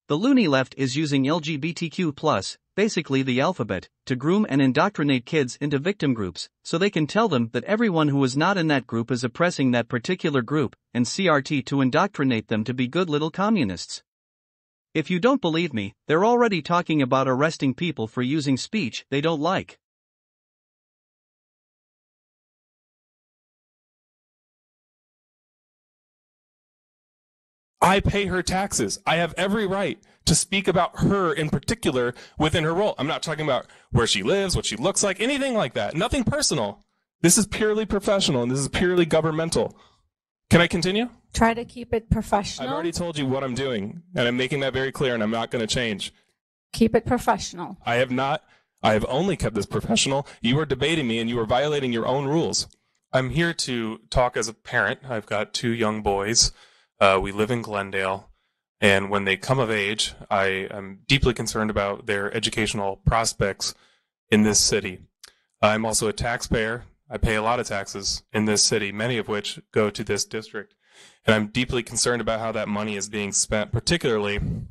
The loony left is using LGBTQ+, basically the alphabet, to groom and indoctrinate kids into victim groups, so they can tell them that everyone who is not in that group is oppressing that particular group, and CRT to indoctrinate them to be good little communists. If you don't believe me, they're already talking about arresting people for using speech they don't like. I pay her taxes. I have every right to speak about her in particular within her role. I'm not talking about where she lives, what she looks like, anything like that. Nothing personal. This is purely professional and this is purely governmental. Can I continue? Try to keep it professional. I've already told you what I'm doing, and I'm making that very clear, and I'm not going to change. Keep it professional. I have not. I have only kept this professional. You are debating me, and you are violating your own rules. I'm here to talk as a parent. I've got 2 young boys. We live in Glendale, and when they come of age, I am deeply concerned about their educational prospects in this city. I'm also a taxpayer. I pay a lot of taxes in this city, many of which go to this district. And I'm deeply concerned about how that money is being spent, particularly, and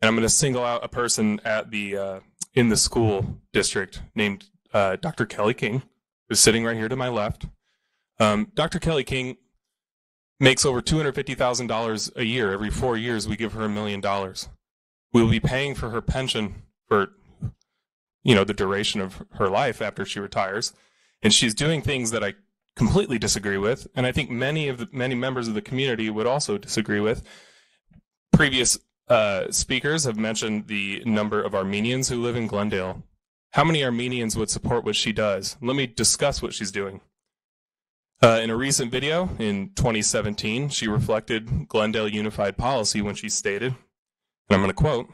I'm going to single out a person at the in the school district named Dr. Kelly King, who's sitting right here to my left. Dr. Kelly King makes over $250,000 a year. Every 4 years, we give her $1 million. We will be paying for her pension for, the duration of her life after she retires. And she's doing things that I completely disagree with, and I think many members of the community would also disagree with. Previous speakers have mentioned the number of Armenians who live in Glendale. How many Armenians would support what she does? Let me discuss what she's doing. In a recent video in 2017, she reflected Glendale Unified Policy when she stated, and I'm going to quote,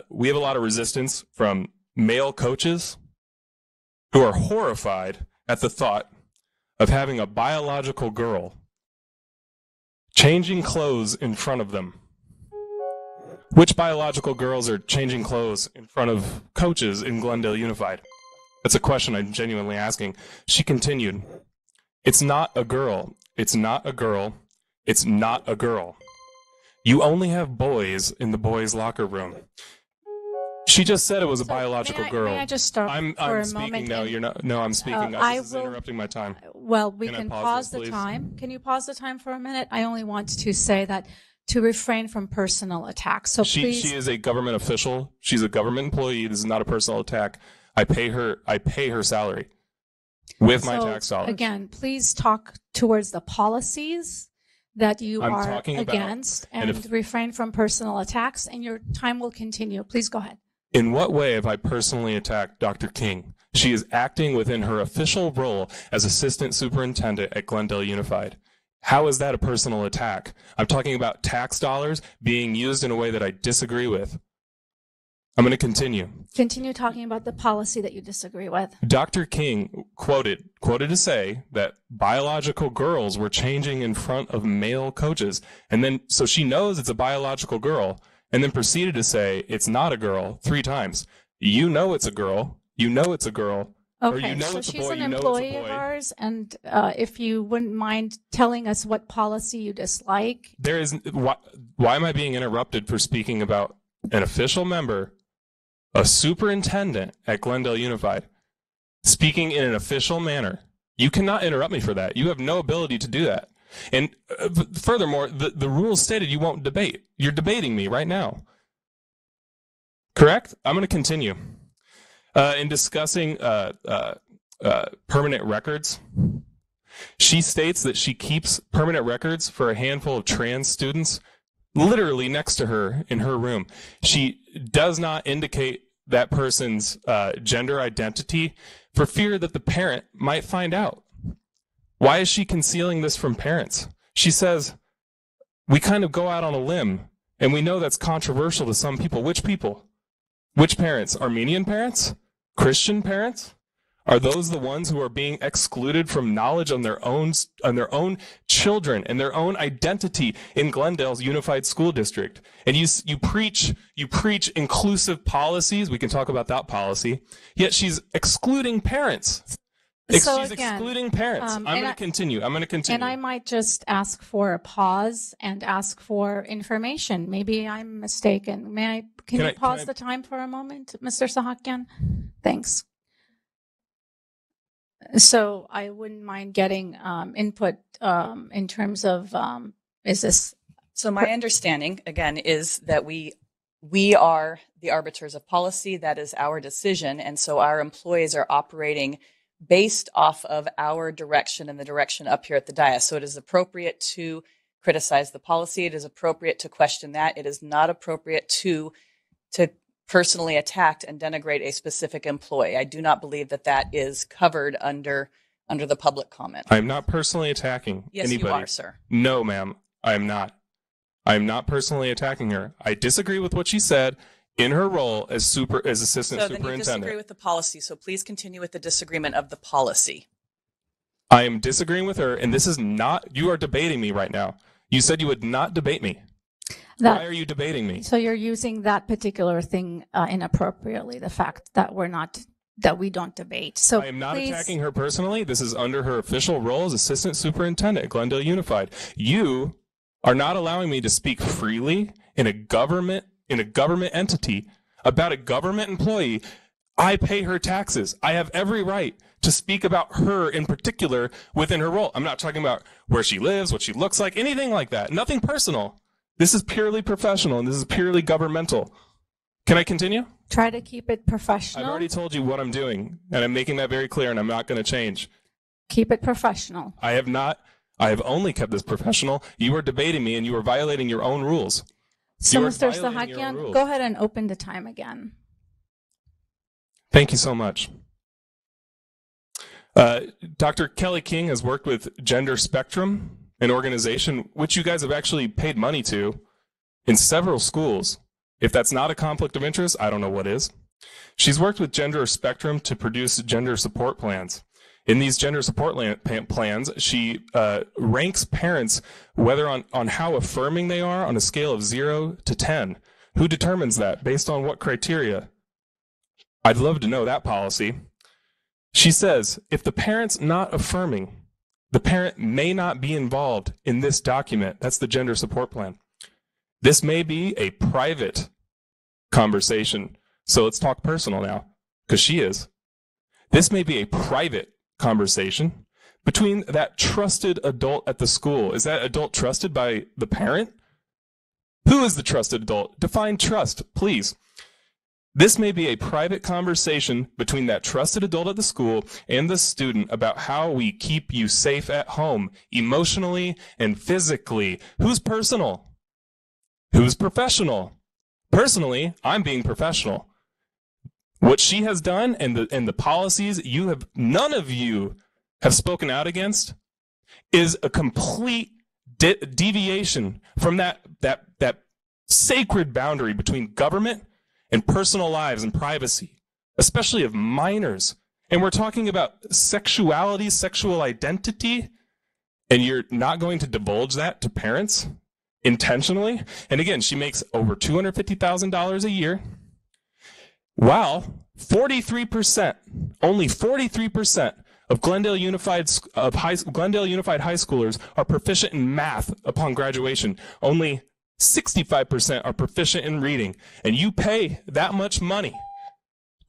"We have a lot of resistance from male coaches who are horrified at the thought of having a biological girl changing clothes in front of them." Which biological girls are changing clothes in front of coaches in Glendale Unified? That's a question I'm genuinely asking. She continued, "It's not a girl. It's not a girl. It's not a girl. You only have boys in the boys' locker room." She just said it was a biological girl. May I just stop I'm for a speaking moment? now. You're not. No, I'm speaking. This is interrupting my time. Well, we Can I can pause pause this, the please? time. Can you pause the time for a minute? I only want to say that to refrain from personal attacks. So please. She is a government official. She's a government employee. This is not a personal attack. I pay her salary with my tax dollars. Again, please talk towards the policies that you I'm are talking about- against and and if- refrain from personal attacks, and your time will continue. Please go ahead. In what way have I personally attacked Dr. King? She is acting within her official role as assistant superintendent at Glendale Unified. How is that a personal attack? I'm talking about tax dollars being used in a way that I disagree with. I'm going to continue. Continue talking about the policy that you disagree with. Dr. King quoted to say that biological girls were changing in front of male coaches. And then, so she knows it's a biological girl, and then proceeded to say it's not a girl 3 times. You know it's a girl. You know it's a girl. Or Okay, you know so it's a she's boy. an You know employee it's a of boy. ours, and if you wouldn't mind telling us what policy you dislike. There is why am I being interrupted for speaking about an official member, a superintendent at Glendale Unified, speaking in an official manner? You cannot interrupt me for that. You have no ability to do that. And furthermore, the rules stated you won't debate. You're debating me right now. Correct? I'm going to continue. In discussing permanent records, she states that she keeps permanent records for a handful of trans students literally next to her in her room. She does not indicate that person's gender identity for fear that the parent might find out. Why is she concealing this from parents? She says, we kind of go out on a limb, and we know that's controversial to some people. Which people? Which parents? Armenian parents? Christian parents? Are those the ones who are being excluded from knowledge on their own children and their own identity in Glendale's Unified School District? And you preach inclusive policies. We can talk about that policy. Yet she's excluding parents. So She's again, excluding parents. I'm going to continue. And I might just ask for a pause and ask for information. Maybe I'm mistaken. Can you pause the time for a moment, Mr. Sahakian? Thanks. So I wouldn't mind getting input in terms of is this. So my understanding, again, is that we are the arbiters of policy. That is our decision. And so our employees are operating based off of our direction and the direction up here at the dais. So it is appropriate to criticize the policy. It is appropriate to question that. It is not appropriate to personally attack and denigrate a specific employee. I do not believe that that is covered under the public comment. I'm not personally attacking anybody. Yes, you are, sir. No, ma'am, I am not. I am not personally attacking her. I disagree with what she said in her role as assistant so superintendent. Then you disagree with the policy, so please continue with the disagreement of the policy. I am disagreeing with her, and this is not, you are debating me right now. You said you would not debate me. Why are you debating me? So you're using that particular thing inappropriately, the fact that we don't debate. So I am not attacking her personally. This is under her official role as assistant superintendent at Glendale Unified. You are not allowing me to speak freely in a government entity about a government employee. I pay her taxes. I have every right to speak about her in particular within her role. I'm not talking about where she lives, what she looks like, anything like that. Nothing personal. This is purely professional, and this is purely governmental. Can I continue? Try to keep it professional. I've already told you what I'm doing, and I'm making that very clear, and I'm not going to change. Keep it professional. I have not. I have only kept this professional. You are debating me, and you are violating your own rules. So, Mr. Sahakian, go ahead and open the time again. Thank you so much. Dr. Kelly King has worked with Gender Spectrum, an organization which you guys have actually paid money to in several schools. If that's not a conflict of interest, I don't know what is. She's worked with Gender Spectrum to produce gender support plans. In these gender support plans, she ranks parents whether on how affirming they are on a scale of 0 to 10. Who determines that? Based on what criteria? I'd love to know that policy. She says, if the parent's not affirming, the parent may not be involved in this document. That's the gender support plan. This may be a private conversation. So let's talk personal now, because she is. This may be a private conversation between that trusted adult at the school. Is that adult trusted by the parent? Who is the trusted adult? Define trust, please. This may be a private conversation between that trusted adult at the school and the student about how we keep you safe at home, emotionally and physically. Who's personal? Who's professional? Personally, I'm being professional. What she has done and the policies none of you have spoken out against is a complete deviation from that sacred boundary between government and personal lives and privacy, especially of minors. And we're talking about sexuality, sexual identity, and you're not going to divulge that to parents intentionally. And again, she makes over $250,000 a year. While 43%, only 43% of Glendale Unified high schoolers are proficient in math upon graduation. Only 65% are proficient in reading. And you pay that much money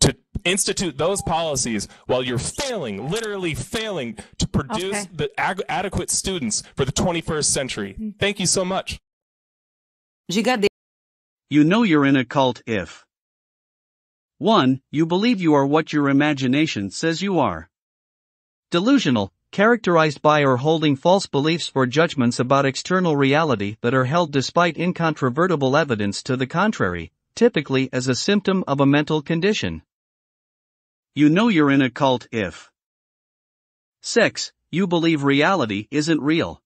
to institute those policies while you're literally failing to produce the adequate students for the 21st century. Thank you so much. You know you're in a cult if 1. You believe you are what your imagination says you are. Delusional, characterized by or holding false beliefs or judgments about external reality that are held despite incontrovertible evidence to the contrary, typically as a symptom of a mental condition. You know you're in a cult if 6. You believe reality isn't real.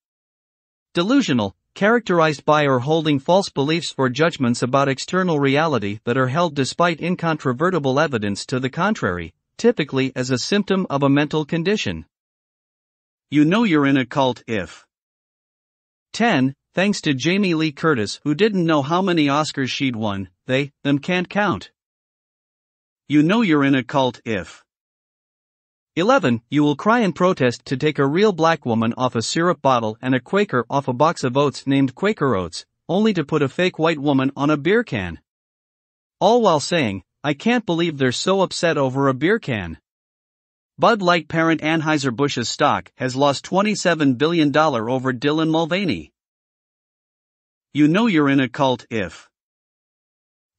Delusional, characterized by or holding false beliefs or judgments about external reality that are held despite incontrovertible evidence to the contrary, typically as a symptom of a mental condition. You know you're in a cult if 10. Thanks to Jamie Lee Curtis, who didn't know how many Oscars she'd won, them can't count. You know you're in a cult if 11. You will cry in protest to take a real black woman off a syrup bottle and a Quaker off a box of oats named Quaker Oats, only to put a fake white woman on a beer can. All while saying, I can't believe they're so upset over a beer can. Bud Light parent Anheuser-Busch's stock has lost $27 billion over Dylan Mulvaney. You know you're in a cult if.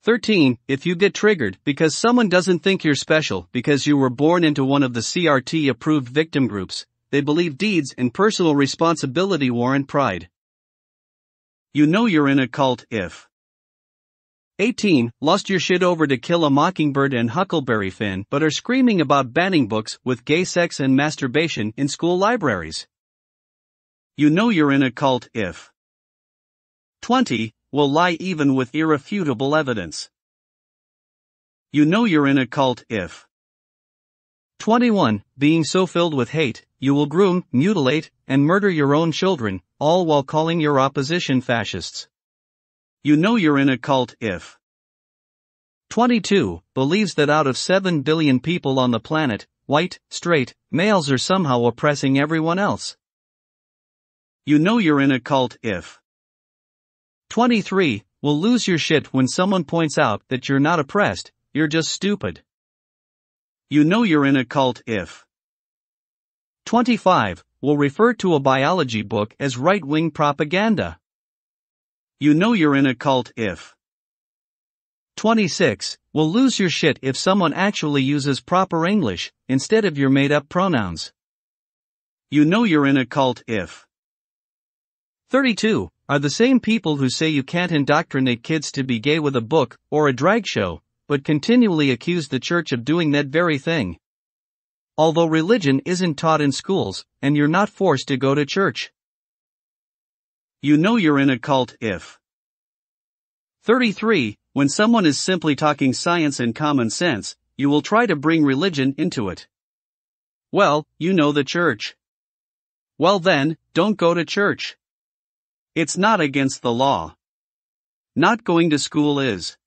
13. If you get triggered because someone doesn't think you're special because you were born into one of the CRT-approved victim groups, they believe deeds and personal responsibility warrant pride. You know you're in a cult if. 18. Lost your shit over To Kill a Mockingbird and Huckleberry Finn but are screaming about banning books with gay sex and masturbation in school libraries. You know you're in a cult if. 20. Will lie even with irrefutable evidence. You know you're in a cult if. 21. Being so filled with hate, you will groom, mutilate, and murder your own children, all while calling your opposition fascists. You know you're in a cult if. 22. Believes that out of 7 billion people on the planet, white, straight, males are somehow oppressing everyone else. You know you're in a cult if. 23. Will lose your shit when someone points out that you're not oppressed, you're just stupid. You know you're in a cult if. 25. Will refer to a biology book as right-wing propaganda. You know you're in a cult if. 26. Will lose your shit if someone actually uses proper English instead of your made-up pronouns. You know you're in a cult if. 32. Are the same people who say you can't indoctrinate kids to be gay with a book or a drag show, but continually accuse the church of doing that very thing. Although religion isn't taught in schools, and you're not forced to go to church. You know you're in a cult if. 33. When someone is simply talking science and common sense, you will try to bring religion into it. Well, you know the church. Well then, don't go to church. It's not against the law. Not going to school is.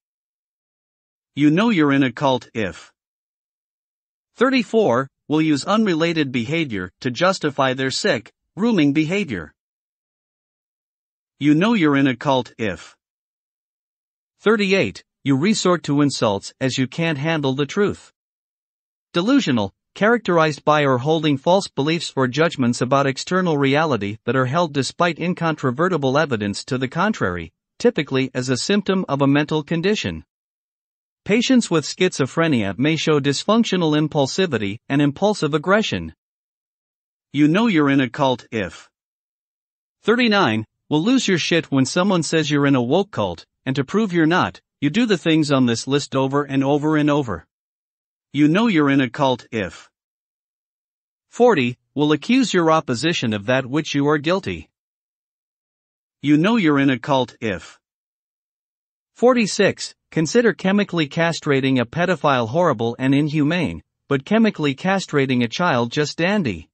You know you're in a cult if. 34. Will use unrelated behavior to justify their sick, grooming behavior. You know you're in a cult if. 38. You resort to insults as you can't handle the truth. Delusional, characterized by or holding false beliefs or judgments about external reality that are held despite incontrovertible evidence to the contrary, typically as a symptom of a mental condition. Patients with schizophrenia may show dysfunctional impulsivity and impulsive aggression. You know you're in a cult if. 39. Will lose your shit when someone says you're in a woke cult, and to prove you're not, you do the things on this list over and over and over. You know you're in a cult if. 40. Will accuse your opposition of that which you are guilty. You know you're in a cult if. 46. Consider chemically castrating a pedophile horrible and inhumane, but chemically castrating a child just dandy.